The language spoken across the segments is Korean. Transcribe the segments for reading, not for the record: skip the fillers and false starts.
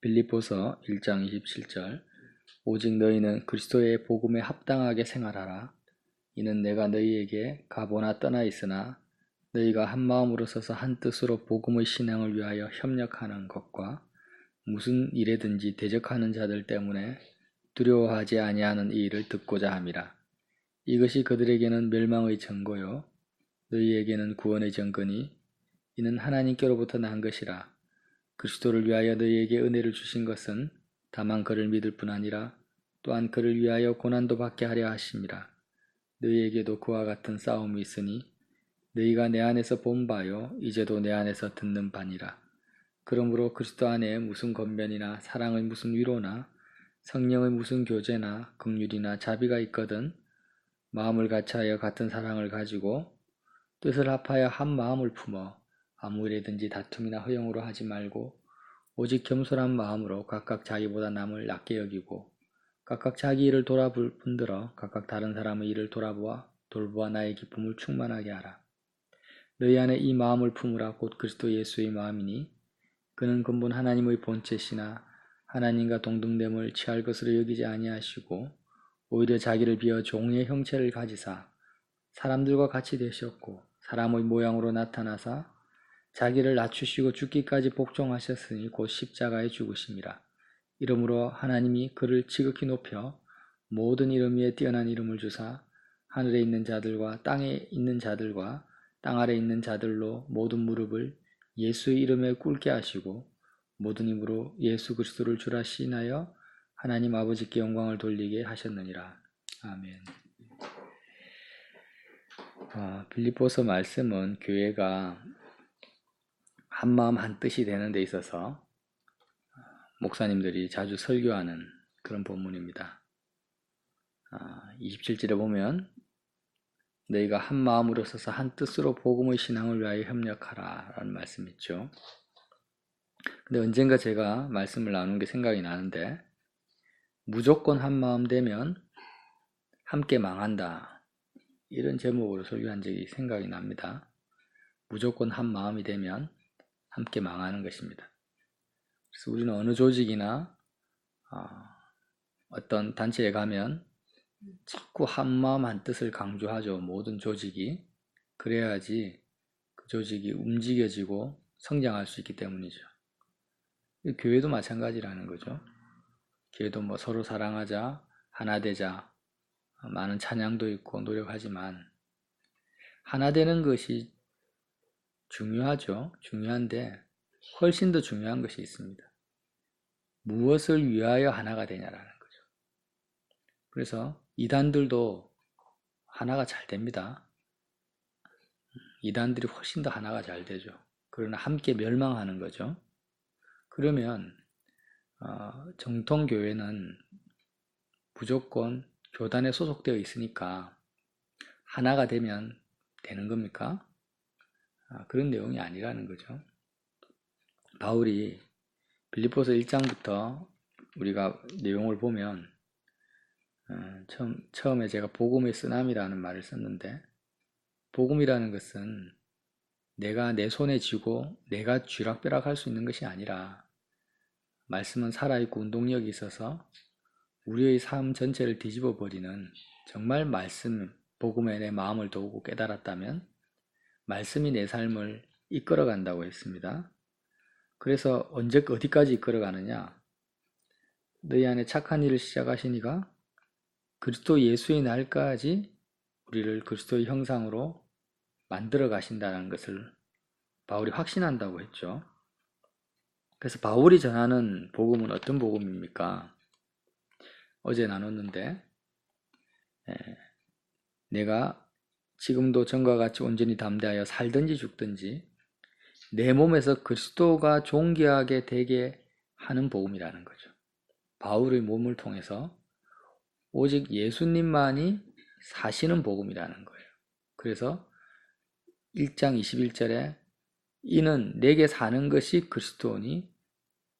빌립보서 1장 27절 오직 너희는 그리스도의 복음에 합당하게 생활하라. 이는 내가 너희에게 가보나 떠나 있으나 너희가 한 마음으로 서서 한 뜻으로 복음의 신앙을 위하여 협력하는 것과 무슨 일에든지 대적하는 자들 때문에 두려워하지 아니하는 이 일을 듣고자 함이라. 이것이 그들에게는 멸망의 증거요 너희에게는 구원의 증거니 이는 하나님께로부터 난 것이라. 그리스도를 위하여 너희에게 은혜를 주신 것은 다만 그를 믿을 뿐 아니라 또한 그를 위하여 고난도 받게 하려 하심이라. 너희에게도 그와 같은 싸움이 있으니 너희가 내 안에서 본 바요 이제도 내 안에서 듣는 바니라. 그러므로 그리스도 안에 무슨 권면이나 사랑의 무슨 위로나 성령의 무슨 교제나 긍휼이나 자비가 있거든 마음을 같이하여 같은 사랑을 가지고 뜻을 합하여 한 마음을 품어 아무 일에든지 다툼이나 허용으로 하지 말고 오직 겸손한 마음으로 각각 자기보다 남을 낮게 여기고 각각 자기 일을 돌아본들어 각각 다른 사람의 일을 돌보아 나의 기쁨을 충만하게 하라. 너희 안에 이 마음을 품으라. 곧 그리스도 예수의 마음이니 그는 근본 하나님의 본체시나 하나님과 동등됨을 취할 것으로 여기지 아니하시고 오히려 자기를 비어 종의 형체를 가지사 사람들과 같이 되셨고 사람의 모양으로 나타나사 자기를 낮추시고 죽기까지 복종하셨으니 곧 십자가에 죽으심이라. 이러므로 하나님이 그를 지극히 높여 모든 이름 위에 뛰어난 이름을 주사 하늘에 있는 자들과 땅에 있는 자들과 땅 아래 있는 자들로 모든 무릎을 예수의 이름에 꿇게 하시고 모든 힘으로 예수 그리스도를 주라 시인하여 하나님 아버지께 영광을 돌리게 하셨느니라. 아멘. 빌립보서 말씀은 교회가 한마음 한뜻이 되는 데 있어서 목사님들이 자주 설교하는 그런 본문입니다. 27절에 보면 너희가 한 마음으로 서서 한 뜻으로 복음의 신앙을 위하여 협력하라 라는 말씀이 있죠. 근데 언젠가 제가 말씀을 나눈 게 생각이 나는데 무조건 한 마음 되면 함께 망한다 이런 제목으로 설교한 적이 생각이 납니다. 무조건 한 마음이 되면 함께 망하는 것입니다. 그래서 우리는 어느 조직이나 어떤 단체에 가면 자꾸 한 마음 한 뜻을 강조하죠. 모든 조직이. 그래야지 그 조직이 움직여지고 성장할 수 있기 때문이죠. 교회도 마찬가지라는 거죠. 교회도 뭐 서로 사랑하자, 하나 되자, 많은 찬양도 있고 노력하지만 하나 되는 것이 중요하죠. 중요한데 훨씬 더 중요한 것이 있습니다. 무엇을 위하여 하나가 되냐라는 거죠. 그래서 이단들도 하나가 잘 됩니다. 이단들이 훨씬 더 하나가 잘 되죠. 그러나 함께 멸망하는 거죠. 그러면 정통교회는 무조건 교단에 소속되어 있으니까 하나가 되면 되는 겁니까? 그런 내용이 아니라는 거죠. 바울이 빌립보서 1장부터 우리가 내용을 보면 처음에 제가 복음의 쓰나미라는 말을 썼는데 복음이라는 것은 내가 내 손에 쥐고 내가 쥐락펴락할 수 있는 것이 아니라 말씀은 살아있고 운동력이 있어서 우리의 삶 전체를 뒤집어 버리는 정말 말씀, 복음에 내 마음을 두고 깨달았다면 말씀이 내 삶을 이끌어 간다고 했습니다. 그래서 어디까지 이끌어 가느냐? 너희 안에 착한 일을 시작하시니가 그리스도 예수의 날까지 우리를 그리스도의 형상으로 만들어 가신다는 것을 바울이 확신한다고 했죠. 그래서 바울이 전하는 복음은 어떤 복음입니까? 어제 나눴는데 내가 지금도 전과 같이 온전히 담대하여 살든지 죽든지 내 몸에서 그리스도가 존귀하게 되게 하는 복음이라는 거죠. 바울의 몸을 통해서 오직 예수님만이 사시는 복음이라는 거예요. 그래서 1장 21절에 이는 내게 사는 것이 그리스도니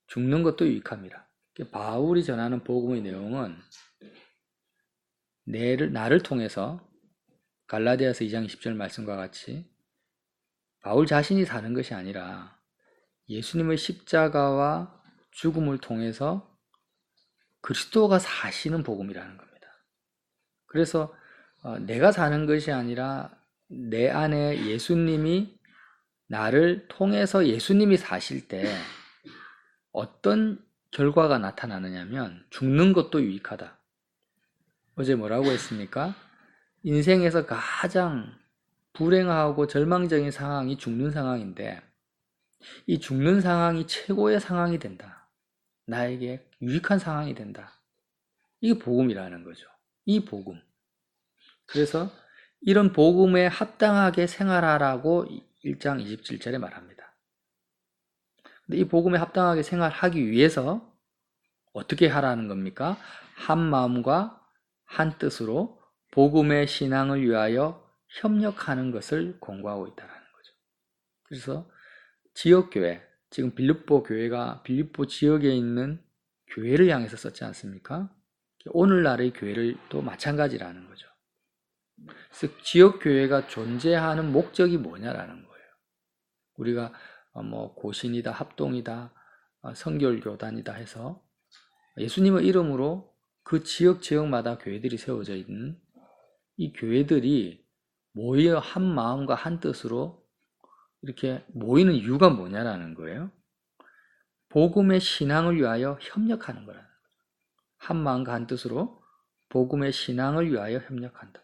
죽는 것도 유익함이라. 바울이 전하는 복음의 내용은 나를 통해서 갈라디아서 2장 20절 말씀과 같이 바울 자신이 사는 것이 아니라 예수님의 십자가와 죽음을 통해서 그리스도가 사시는 복음이라는 겁니다. 그래서 내가 사는 것이 아니라 내 안에 예수님이 나를 통해서 예수님이 사실 때 어떤 결과가 나타나느냐면 죽는 것도 유익하다. 어제 뭐라고 했습니까? 인생에서 가장 불행하고 절망적인 상황이 죽는 상황인데 이 죽는 상황이 최고의 상황이 된다. 나에게 유익한 상황이 된다. 이게 복음이라는 거죠. 이 복음. 그래서 이런 복음에 합당하게 생활하라고 1장 27절에 말합니다. 근데 이 복음에 합당하게 생활하기 위해서 어떻게 하라는 겁니까? 한 마음과 한 뜻으로 복음의 신앙을 위하여 협력하는 것을 권고하고 있다는 거죠. 그래서 지역교회, 지금 빌립보 교회가 빌립보 지역에 있는 교회를 향해서 썼지 않습니까? 오늘날의 교회를 또 마찬가지라는 거죠. 그래서 지역교회가 존재하는 목적이 뭐냐라는 거예요. 우리가 뭐 고신이다, 합동이다, 성결교단이다 해서 예수님의 이름으로 그 지역마다 교회들이 세워져 있는 이 교회들이 모여 한 마음과 한 뜻으로 이렇게 모이는 이유가 뭐냐라는 거예요. 복음의 신앙을 위하여 협력하는 거라는 거죠. 한 마음과 한 뜻으로 복음의 신앙을 위하여 협력한다.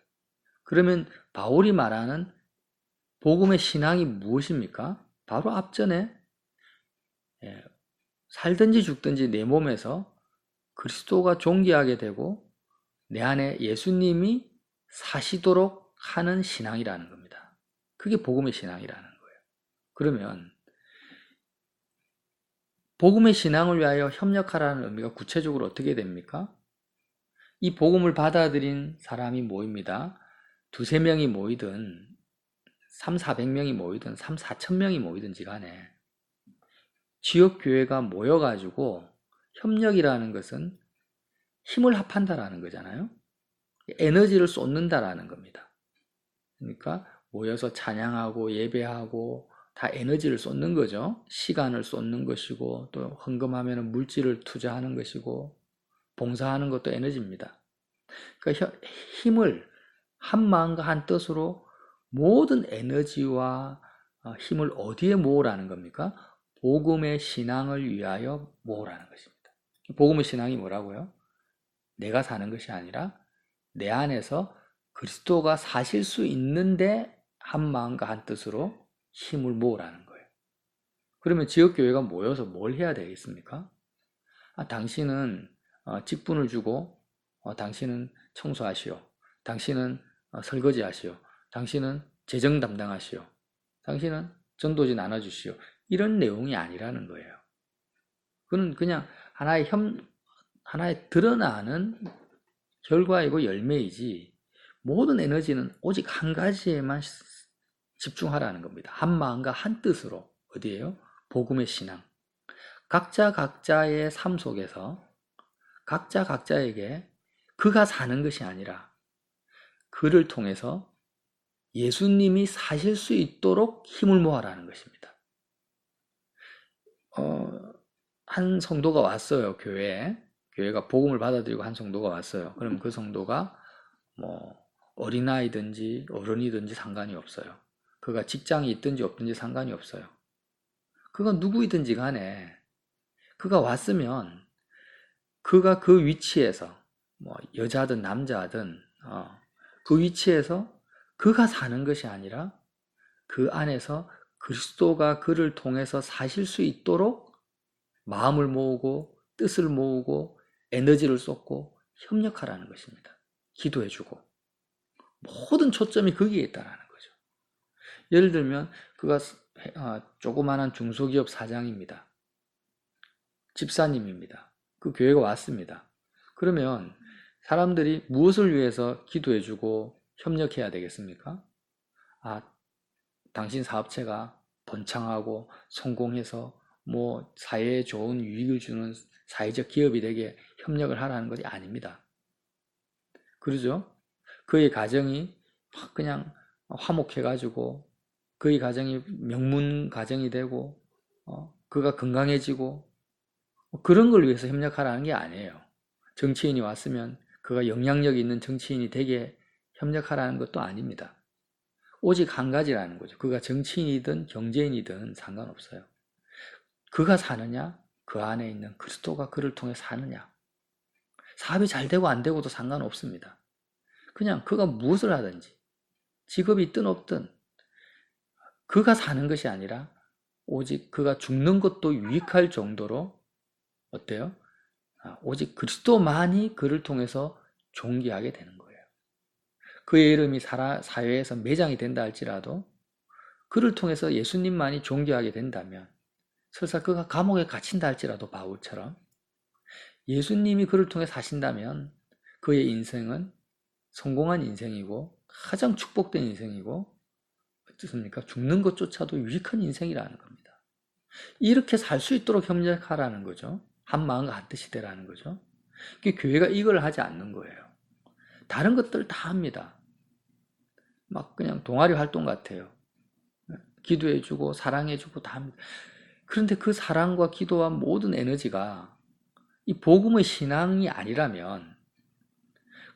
그러면 바울이 말하는 복음의 신앙이 무엇입니까? 바로 앞전에 살든지 죽든지 내 몸에서 그리스도가 존귀하게 되고 내 안에 예수님이 사시도록 하는 신앙이라는 겁니다. 그게 복음의 신앙이라는 거예요. 그러면 복음의 신앙을 위하여 협력하라는 의미가 구체적으로 어떻게 됩니까? 이 복음을 받아들인 사람이 모입니다. 두세 명이 모이든 3,400명이 모이든 3,4,000명이 모이든지 간에 지역교회가 모여가지고 협력이라는 것은 힘을 합한다라는 거잖아요. 에너지를 쏟는다라는 겁니다. 그러니까 모여서 찬양하고 예배하고 다 에너지를 쏟는 거죠. 시간을 쏟는 것이고 또 헌금하면 물질을 투자하는 것이고 봉사하는 것도 에너지입니다. 그러니까 힘을 한 마음과 한 뜻으로 모든 에너지와 힘을 어디에 모으라는 겁니까? 복음의 신앙을 위하여 모으라는 것입니다. 복음의 신앙이 뭐라고요? 내가 사는 것이 아니라 내 안에서 그리스도가 사실 수 있는데 한 마음과 한 뜻으로 힘을 모으라는 거예요. 그러면 지역교회가 모여서 뭘 해야 되겠습니까? 당신은 직분을 주고 당신은 청소하시오. 당신은 설거지 하시오. 당신은 재정 담당하시오. 당신은 전도지 나눠주시오. 이런 내용이 아니라는 거예요. 그건 그냥 하나의 드러나는 결과이고 열매이지 모든 에너지는 오직 한 가지에만 집중하라는 겁니다. 한 마음과 한 뜻으로. 어디예요? 복음의 신앙. 각자 각자의 삶 속에서 각자 각자에게 그가 사는 것이 아니라 그를 통해서 예수님이 사실 수 있도록 힘을 모아라는 것입니다. 한 성도가 왔어요, 교회에. 교회가 복음을 받아들이고 한 성도가 왔어요. 그럼 그 성도가 뭐 어린아이든지 어른이든지 상관이 없어요. 그가 직장이 있든지 없든지 상관이 없어요. 그가 누구이든지 간에 그가 왔으면 그가 그 위치에서 뭐 여자든 남자든 그 위치에서 그가 사는 것이 아니라 그 안에서 그리스도가 그를 통해서 사실 수 있도록 마음을 모으고 뜻을 모으고 에너지를 쏟고 협력하라는 것입니다. 기도해주고 모든 초점이 거기에 있다는 거죠. 예를 들면 그가 조그마한 중소기업 사장입니다. 집사님입니다. 그 교회가 왔습니다. 그러면 사람들이 무엇을 위해서 기도해주고 협력해야 되겠습니까? 당신 사업체가 번창하고 성공해서 뭐 사회에 좋은 유익을 주는 사회적 기업이 되게 협력을 하라는 것이 아닙니다. 그러죠? 그의 가정이 그냥 화목해가지고 그의 가정이 명문 가정이 되고 그가 건강해지고 그런 걸 위해서 협력하라는 게 아니에요. 정치인이 왔으면 그가 영향력 있는 정치인이 되게 협력하라는 것도 아닙니다. 오직 한 가지라는 거죠. 그가 정치인이든 경제인이든 상관없어요. 그가 사느냐, 그 안에 있는 그리스도가 그를 통해 사느냐. 사업이 잘 되고 안 되고도 상관없습니다. 그냥 그가 무엇을 하든지, 직업이 있든 없든 그가 사는 것이 아니라 오직 그가 죽는 것도 유익할 정도로 어때요? 오직 그리스도만이 그를 통해서 존귀하게 되는 거예요. 그의 이름이 사회에서 매장이 된다 할지라도 그를 통해서 예수님만이 존귀하게 된다면, 설사 그가 감옥에 갇힌다 할지라도 바울처럼 예수님이 그를 통해 사신다면 그의 인생은 성공한 인생이고 가장 축복된 인생이고, 어떻습니까? 죽는 것조차도 유익한 인생이라는 겁니다. 이렇게 살 수 있도록 협력하라는 거죠. 한 마음과 한 뜻이 되라는 거죠. 교회가 이걸 하지 않는 거예요. 다른 것들 다 합니다. 막 그냥 동아리 활동 같아요. 기도해주고 사랑해주고 다 합니다. 그런데 그 사랑과 기도와 모든 에너지가 이 복음의 신앙이 아니라면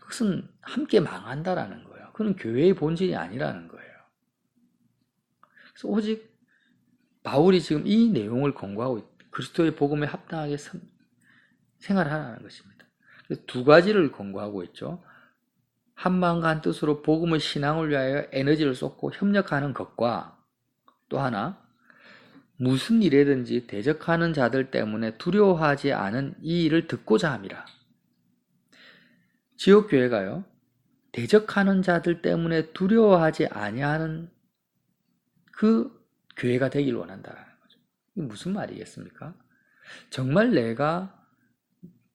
그것은 함께 망한다라는 거예요. 그건 교회의 본질이 아니라는 거예요. 그래서 오직 바울이 지금 이 내용을 권고하고 그리스도의 복음에 합당하게 생활하라는 것입니다. 그래서 두 가지를 권고하고 있죠. 한 마음과 한 뜻으로 복음의 신앙을 위하여 에너지를 쏟고 협력하는 것과, 또 하나, 무슨 일에든지 대적하는 자들 때문에 두려워하지 않은 이 일을 듣고자 함이라. 지역교회가요, 대적하는 자들 때문에 두려워하지 아니하는 그 교회가 되길 원한다는 거죠. 이게 무슨 말이겠습니까? 정말 내가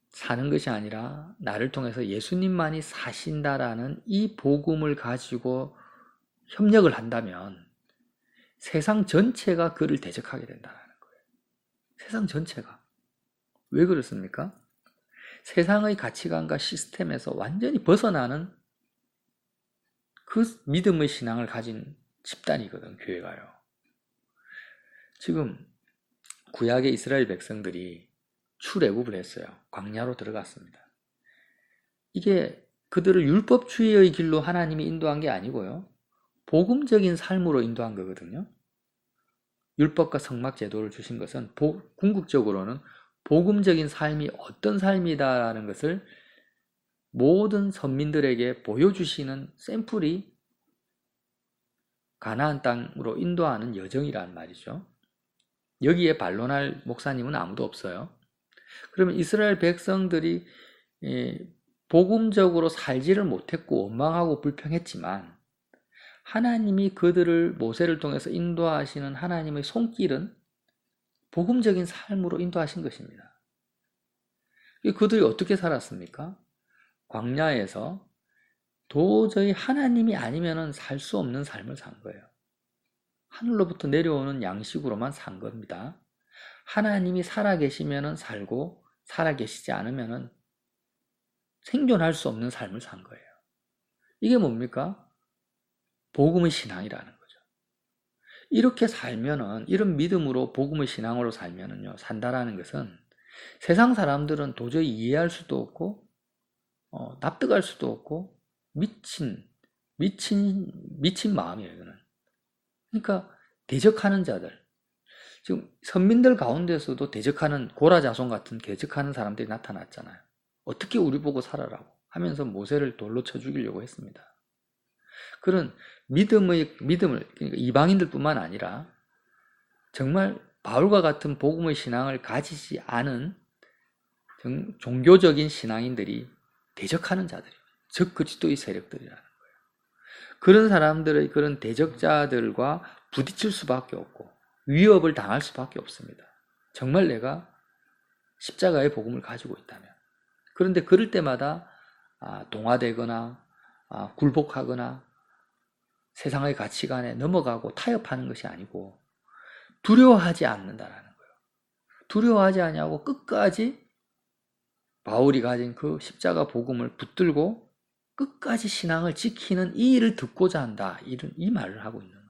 사는 것이 아니라 나를 통해서 예수님만이 사신다라는 이 복음을 가지고 협력을 한다면 세상 전체가 그를 대적하게 된다는 거예요. 세상 전체가. 왜 그렇습니까? 세상의 가치관과 시스템에서 완전히 벗어나는 그 믿음의 신앙을 가진 집단이거든, 교회가요. 지금 구약의 이스라엘 백성들이 출애굽을 했어요. 광야로 들어갔습니다. 이게 그들을 율법주의의 길로 하나님이 인도한 게 아니고요, 복음적인 삶으로 인도한 거거든요. 율법과 성막 제도를 주신 것은 궁극적으로는 복음적인 삶이 어떤 삶이다라는 것을 모든 선민들에게 보여주시는 샘플이 가나안 땅으로 인도하는 여정이란 말이죠. 여기에 반론할 목사님은 아무도 없어요. 그러면 이스라엘 백성들이 복음적으로 살지를 못했고 원망하고 불평했지만 하나님이 그들을 모세를 통해서 인도하시는 하나님의 손길은 복음적인 삶으로 인도하신 것입니다. 그들이 어떻게 살았습니까? 광야에서 도저히 하나님이 아니면 살 수 없는 삶을 산 거예요. 하늘로부터 내려오는 양식으로만 산 겁니다. 하나님이 살아계시면 살고 살아계시지 않으면 생존할 수 없는 삶을 산 거예요. 이게 뭡니까? 복음의 신앙이라는 거죠. 이렇게 살면은, 이런 믿음으로 복음의 신앙으로 살면은요, 산다라는 것은 세상 사람들은 도저히 이해할 수도 없고 납득할 수도 없고 미친 마음이에요, 이거는. 그러니까 대적하는 자들, 지금 선민들 가운데서도 대적하는 고라자손 같은 대적하는 사람들이 나타났잖아요. 어떻게 우리 보고 살아라고 하면서 모세를 돌로 쳐 죽이려고 했습니다. 그런 믿음을, 그러니까 이방인들뿐만 아니라 정말 바울과 같은 복음의 신앙을 가지지 않은 종교적인 신앙인들이 대적하는 자들이에요. 즉 그리스도의 세력들이라는 거예요. 그런 사람들의 그런 대적자들과 부딪힐 수밖에 없고 위협을 당할 수밖에 없습니다. 정말 내가 십자가의 복음을 가지고 있다면. 그런데 그럴 때마다 동화되거나 굴복하거나 세상의 가치관에 넘어가고 타협하는 것이 아니고 두려워하지 않는다라는 거예요. 두려워하지 아니하고 끝까지 바울이 가진 그 십자가 복음을 붙들고 끝까지 신앙을 지키는 이 일을 듣고자 한다. 이 말을 하고 있는 거예요.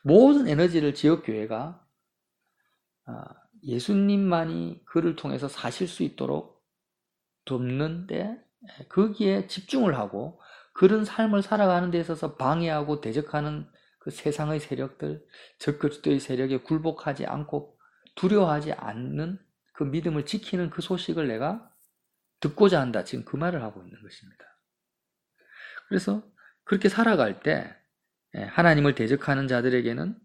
모든 에너지를 지역교회가 예수님만이 그를 통해서 사실 수 있도록 돕는데 거기에 집중을 하고 그런 삶을 살아가는 데 있어서 방해하고 대적하는 그 세상의 세력들, 적그리스도의 세력에 굴복하지 않고 두려워하지 않는 그 믿음을 지키는 그 소식을 내가 듣고자 한다. 지금 그 말을 하고 있는 것입니다. 그래서 그렇게 살아갈 때 하나님을 대적하는 자들에게는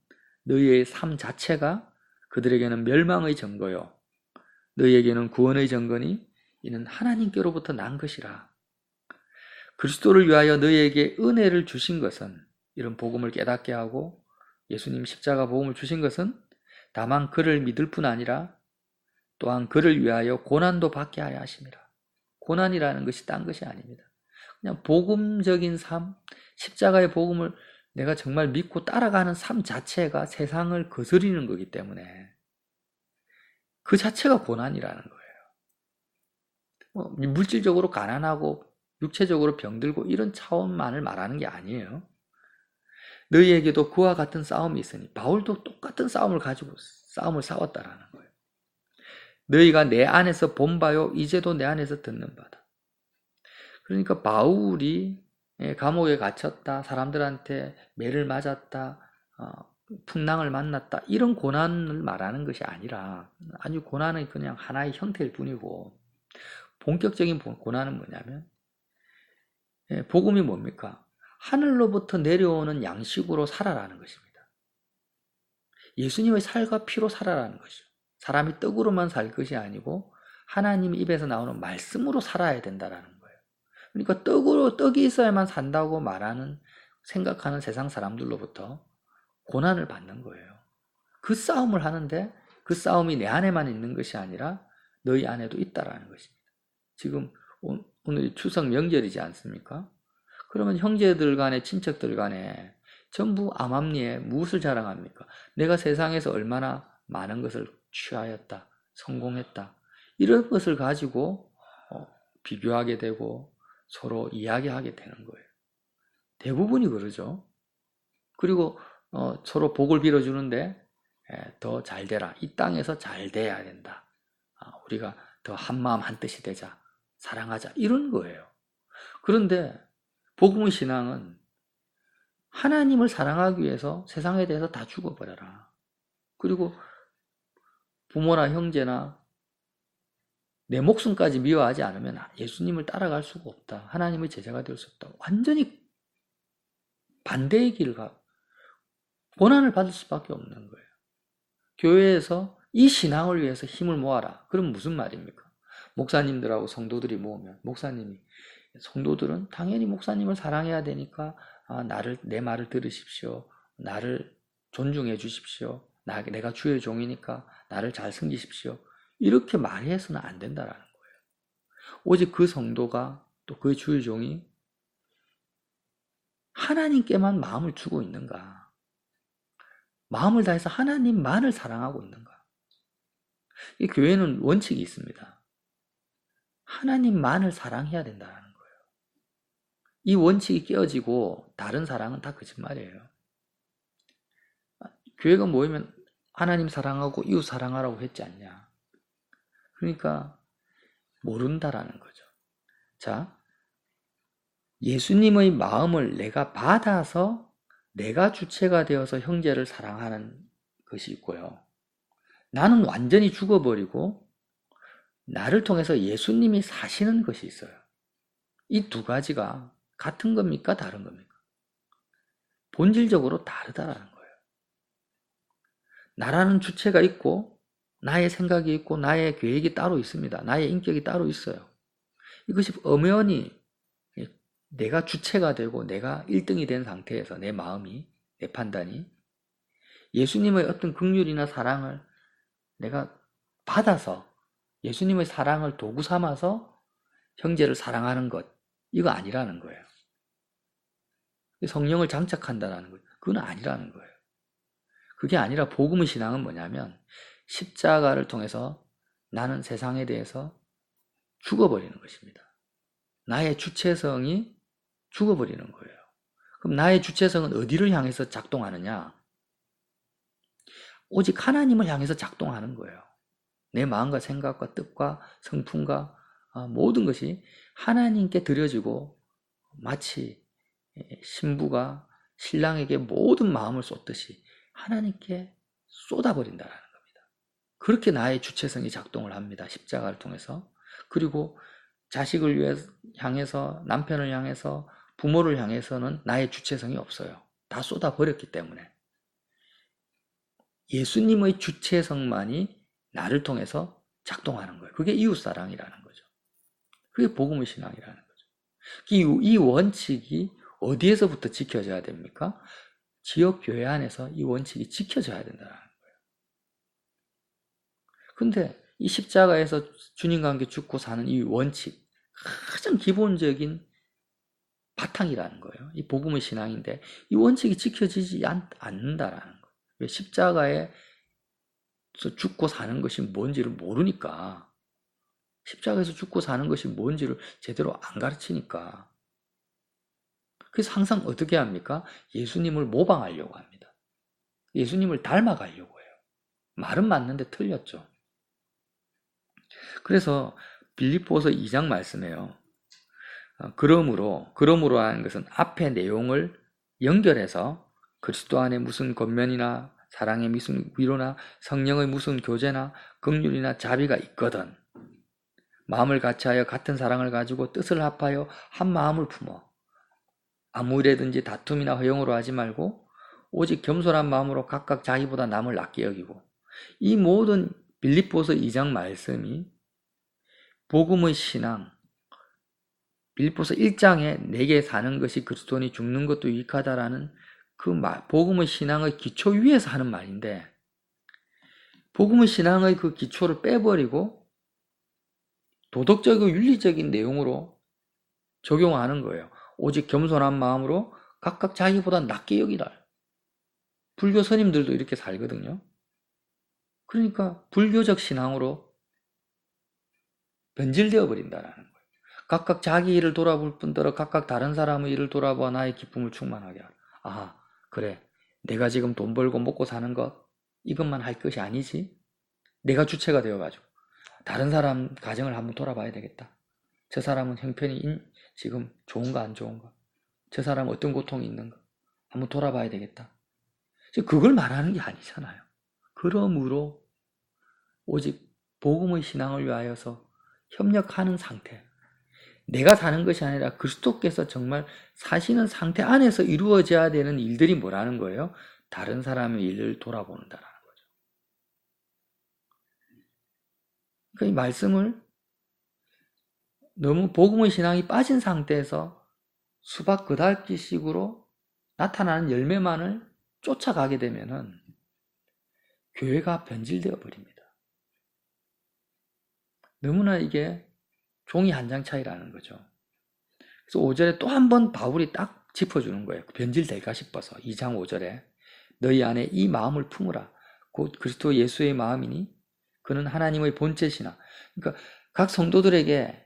너희의 삶 자체가 그들에게는 멸망의 증거요, 너희에게는 구원의 증거니 이는 하나님께로부터 난 것이라. 그리스도를 위하여 너희에게 은혜를 주신 것은, 이런 복음을 깨닫게 하고 예수님 십자가 복음을 주신 것은 다만 그를 믿을 뿐 아니라 또한 그를 위하여 고난도 받게 하려 하심이라. 고난이라는 것이 딴 것이 아닙니다. 그냥 복음적인 삶, 십자가의 복음을 내가 정말 믿고 따라가는 삶 자체가 세상을 거스리는 거기 때문에 그 자체가 고난이라는 거예요. 물질적으로 가난하고 육체적으로 병들고 이런 차원만을 말하는 게 아니에요. 너희에게도 그와 같은 싸움이 있으니, 바울도 똑같은 싸움을 가지고 싸움을 싸웠다라는 거예요. 너희가 내 안에서 본 바요 이제도 내 안에서 듣는 바다. 그러니까 바울이 감옥에 갇혔다, 사람들한테 매를 맞았다, 풍랑을 만났다, 이런 고난을 말하는 것이 아니라, 아주 고난은 그냥 하나의 형태일 뿐이고, 본격적인 고난은 뭐냐면 복음이 뭡니까? 하늘로부터 내려오는 양식으로 살아라는 것입니다. 예수님의 살과 피로 살아라는 것이죠. 사람이 떡으로만 살 것이 아니고 하나님 입에서 나오는 말씀으로 살아야 된다라는 거예요. 그러니까 떡이 있어야만 산다고 말하는, 생각하는 세상 사람들로부터 고난을 받는 거예요. 그 싸움을 하는데 그 싸움이 내 안에만 있는 것이 아니라 너희 안에도 있다라는 것입니다. 지금 오늘이 추석 명절이지 않습니까? 그러면 형제들 간에, 친척들 간에 전부 암암리에 무엇을 자랑합니까? 내가 세상에서 얼마나 많은 것을 취하였다, 성공했다, 이런 것을 가지고 비교하게 되고 서로 이야기하게 되는 거예요. 대부분이 그러죠. 그리고 서로 복을 빌어주는데 더 잘 되라, 이 땅에서 잘 돼야 된다, 우리가 더 한마음 한뜻이 되자, 사랑하자, 이런 거예요. 그런데 복음의 신앙은 하나님을 사랑하기 위해서 세상에 대해서 다 죽어버려라. 그리고 부모나 형제나 내 목숨까지 미워하지 않으면 예수님을 따라갈 수가 없다, 하나님의 제자가 될 수 없다. 완전히 반대의 길을 가, 고난을 받을 수밖에 없는 거예요. 교회에서 이 신앙을 위해서 힘을 모아라. 그럼 무슨 말입니까? 목사님들하고 성도들이 모으면 목사님이, 성도들은 당연히 목사님을 사랑해야 되니까 내 말을 들으십시오, 나를 존중해 주십시오, 내가 주의 종이니까 나를 잘 섬기십시오, 이렇게 말해서는 안 된다라는 거예요. 오직 그 성도가, 또 그 주의 종이 하나님께만 마음을 주고 있는가, 마음을 다해서 하나님만을 사랑하고 있는가. 이 교회는 원칙이 있습니다. 하나님만을 사랑해야 된다는 거예요. 이 원칙이 깨어지고 다른 사랑은 다 거짓말이에요. 교회가 모이면 하나님 사랑하고 이웃 사랑하라고 했지 않냐. 그러니까 모른다라는 거죠. 자, 예수님의 마음을 내가 받아서 내가 주체가 되어서 형제를 사랑하는 것이 있고요, 나는 완전히 죽어버리고 나를 통해서 예수님이 사시는 것이 있어요. 이 두 가지가 같은 겁니까? 다른 겁니까? 본질적으로 다르다라는 거예요. 나라는 주체가 있고 나의 생각이 있고 나의 계획이 따로 있습니다. 나의 인격이 따로 있어요. 이것이 엄연히 내가 주체가 되고 내가 1등이 된 상태에서 내 마음이, 내 판단이 예수님의 어떤 긍휼이나 사랑을 내가 받아서 예수님의 사랑을 도구 삼아서 형제를 사랑하는 것, 이거 아니라는 거예요. 성령을 장착한다는 거예요. 그건 아니라는 거예요. 그게 아니라 복음의 신앙은 뭐냐면 십자가를 통해서 나는 세상에 대해서 죽어버리는 것입니다. 나의 주체성이 죽어버리는 거예요. 그럼 나의 주체성은 어디를 향해서 작동하느냐? 오직 하나님을 향해서 작동하는 거예요. 내 마음과 생각과 뜻과 성품과 모든 것이 하나님께 드려지고 마치 신부가 신랑에게 모든 마음을 쏟듯이 하나님께 쏟아버린다라는 겁니다. 그렇게 나의 주체성이 작동을 합니다. 십자가를 통해서. 그리고 자식을 향해서, 남편을 향해서, 부모를 향해서는 나의 주체성이 없어요. 다 쏟아버렸기 때문에. 예수님의 주체성만이 나를 통해서 작동하는 거예요. 그게 이웃사랑이라는 거죠. 그게 복음의 신앙이라는 거죠. 이 원칙이 어디에서부터 지켜져야 됩니까? 지역 교회 안에서 이 원칙이 지켜져야 된다는 거예요. 근데 이 십자가에서 주님과 함께 죽고 사는 이 원칙, 가장 기본적인 바탕이라는 거예요. 이 복음의 신앙인데 이 원칙이 지켜지지 않는다라는 거예요. 왜? 십자가에서 죽고 사는 것이 뭔지를 모르니까. 십자가에서 죽고 사는 것이 뭔지를 제대로 안 가르치니까. 그래서 항상 어떻게 합니까? 예수님을 모방하려고 합니다. 예수님을 닮아가려고 해요. 말은 맞는데 틀렸죠. 그래서 빌립보서 2장 말씀에요. 그러므로 하는 것은 앞의 내용을 연결해서 그리스도 안에 무슨 권면이나 사랑의 무슨 위로나 성령의 무슨 교제나 긍휼이나 자비가 있거든. 마음을 같이하여 같은 사랑을 가지고 뜻을 합하여 한 마음을 품어 아무 일에든지 다툼이나 허용으로 하지 말고 오직 겸손한 마음으로 각각 자기보다 남을 낫게 여기고. 이 모든 빌립보서 2장 말씀이 복음의 신앙, 빌립보서 1장에 내게 사는 것이 그리스도니 죽는 것도 유익하다라는 그 복음의 신앙의 기초 위에서 하는 말인데, 복음의 신앙의 그 기초를 빼버리고 도덕적이고 윤리적인 내용으로 적용하는 거예요. 오직 겸손한 마음으로 각각 자기보다 낫게 여기라. 불교 스님들도 이렇게 살거든요. 그러니까 불교적 신앙으로 변질되어 버린다라는 거예요. 각각 자기 일을 돌아볼 뿐더러 각각 다른 사람의 일을 돌아보아 나의 기쁨을 충만하게 하라. 아, 그래. 내가 지금 돈 벌고 먹고 사는 것, 이것만 할 것이 아니지. 내가 주체가 되어가지고 다른 사람 가정을 한번 돌아봐야 되겠다. 저 사람은 형편이 지금 좋은가 안 좋은가? 저 사람은 어떤 고통이 있는가? 한번 돌아봐야 되겠다. 그걸 말하는 게 아니잖아요. 그러므로 오직 복음의 신앙을 위하여서 협력하는 상태, 내가 사는 것이 아니라 그리스도께서 정말 사시는 상태 안에서 이루어져야 되는 일들이 뭐라는 거예요? 다른 사람의 일을 돌아보는다라는 거죠. 그러니까 이 말씀을 너무 복음의 신앙이 빠진 상태에서 수박 그달기식으로 나타나는 열매만을 쫓아가게 되면은 교회가 변질되어 버립니다. 너무나 이게 종이 한 장 차이라는 거죠. 그래서 5절에 또 한 번 바울이 딱 짚어주는 거예요. 변질될까 싶어서 2장 5절에 너희 안에 이 마음을 품으라. 곧 그리스도 예수의 마음이니 그는 하나님의 본체시나. 그러니까 각 성도들에게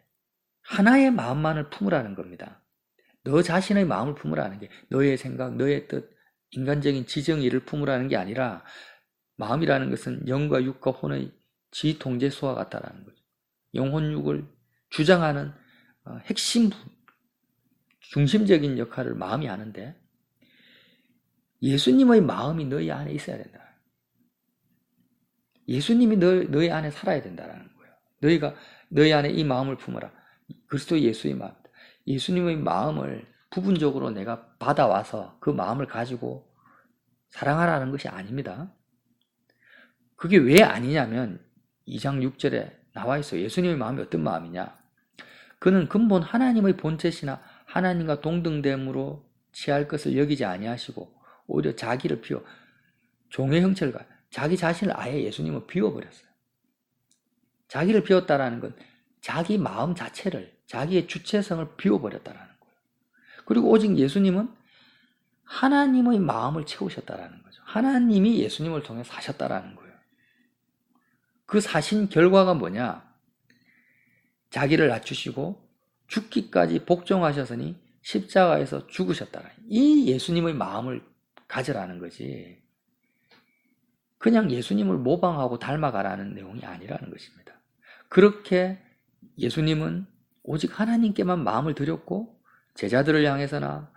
하나의 마음만을 품으라는 겁니다. 너 자신의 마음을 품으라는 게 너의 생각, 너의 뜻, 인간적인 지정의를 품으라는 게 아니라 마음이라는 것은 영과 육과 혼의 지통제소와 같다라는 거죠. 영혼육을 주장하는 핵심 중심적인 역할을 마음이 하는데 예수님의 마음이 너희 안에 있어야 된다. 예수님이 너희 안에 살아야 된다는 거예요. 너희 안에 이 마음을 품어라. 그리스도 예수의 마음. 예수님의 마음을 부분적으로 내가 받아와서 그 마음을 가지고 사랑하라는 것이 아닙니다. 그게 왜 아니냐면 2장 6절에 나와 있어요. 예수님의 마음이 어떤 마음이냐? 그는 근본 하나님의 본체시나 하나님과 동등됨으로 취할 것을 여기지 아니하시고 오히려 자기를 비워 종의 형체를 가요. 자기 자신을 아예 예수님은 비워버렸어요. 자기를 비웠다라는 건 자기 마음 자체를, 자기의 주체성을 비워버렸다라는 거예요. 그리고 오직 예수님은 하나님의 마음을 채우셨다라는 거죠. 하나님이 예수님을 통해 사셨다라는 거예요. 그 사신 결과가 뭐냐? 자기를 낮추시고 죽기까지 복종하셨으니 십자가에서 죽으셨다라. 이 예수님의 마음을 가져라는 거지. 그냥 예수님을 모방하고 닮아가라는 내용이 아니라는 것입니다. 그렇게 예수님은 오직 하나님께만 마음을 드렸고 제자들을 향해서나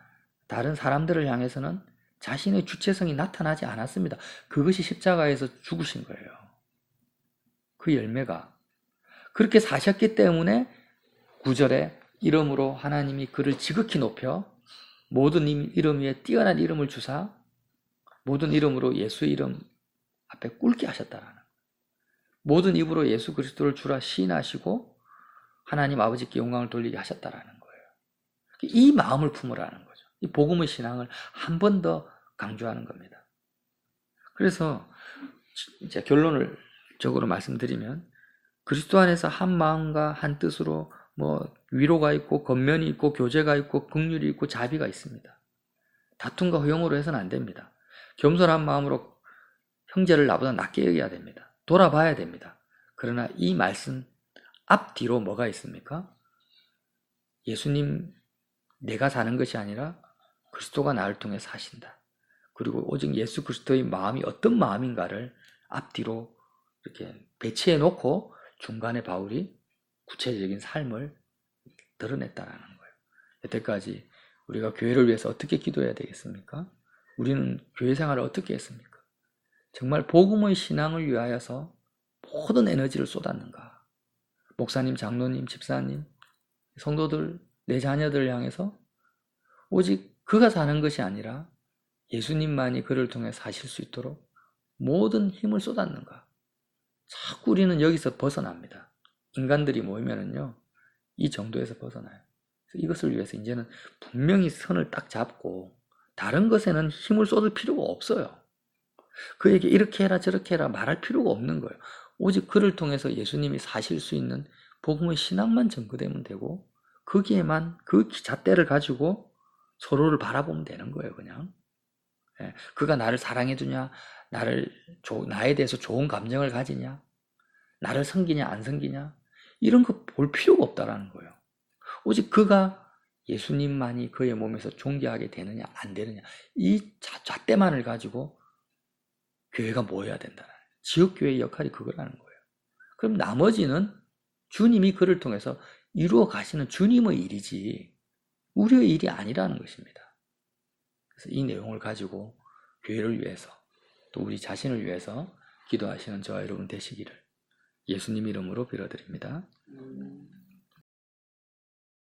다른 사람들을 향해서는 자신의 주체성이 나타나지 않았습니다. 그것이 십자가에서 죽으신 거예요. 그 열매가. 그렇게 사셨기 때문에 9절에 이름으로 하나님이 그를 지극히 높여 모든 이름 위에 뛰어난 이름을 주사 모든 이름으로 예수 이름 앞에 꿇게 하셨다라는 거예요. 모든 입으로 예수 그리스도를 주라 시인하시고 하나님 아버지께 영광을 돌리게 하셨다라는 거예요. 이 마음을 품으라는 거죠. 이 복음의 신앙을 한 번 더 강조하는 겁니다. 그래서 이제 결론을 적으로 말씀드리면 그리스도 안에서 한 마음과 한 뜻으로 위로가 있고 권면이 있고 교제가 있고 긍휼이 있고 자비가 있습니다. 다툼과 허용으로 해서는 안 됩니다. 겸손한 마음으로 형제를 나보다 낮게 여겨야 됩니다. 돌아봐야 됩니다. 그러나 이 말씀 앞뒤로 뭐가 있습니까? 예수님 내가 사는 것이 아니라 그리스도가 나를 통해 사신다. 그리고 오직 예수 그리스도의 마음이 어떤 마음인가를 앞뒤로 이렇게 배치해 놓고 중간에 바울이 구체적인 삶을 드러냈다라는 거예요. 여태까지 우리가 교회를 위해서 어떻게 기도해야 되겠습니까? 우리는 교회 생활을 어떻게 했습니까? 정말 복음의 신앙을 위하여서 모든 에너지를 쏟았는가? 목사님, 장로님, 집사님, 성도들, 내 자녀들을 향해서 오직 그가 사는 것이 아니라 예수님만이 그를 통해 사실 수 있도록 모든 힘을 쏟았는가? 자꾸 우리는 여기서 벗어납니다. 인간들이 모이면은요, 이 정도에서 벗어나요. 그래서 이것을 위해서 이제는 분명히 선을 딱 잡고 다른 것에는 힘을 쏟을 필요가 없어요. 그에게 이렇게 해라 저렇게 해라 말할 필요가 없는 거예요. 오직 그를 통해서 예수님이 사실 수 있는 복음의 신앙만 전거되면 되고 거기에만 그 잣대를 가지고 서로를 바라보면 되는 거예요. 그냥 그가 나를 사랑해 주냐, 나에 대해서 좋은 감정을 가지냐, 나를 섬기냐 안 섬기냐, 이런 거 볼 필요가 없다라는 거예요. 오직 그가 예수님만이 그의 몸에서 존귀하게 되느냐 안 되느냐, 이 잣대만을 가지고 교회가 모여야 된다는 거예요. 지역교회의 역할이 그거라는 거예요. 그럼 나머지는 주님이 그를 통해서 이루어 가시는 주님의 일이지 우리의 일이 아니라는 것입니다. 그래서 이 내용을 가지고 교회를 위해서 또 우리 자신을 위해서 기도하시는 저와 여러분 되시기를 예수님 이름으로 빌어드립니다.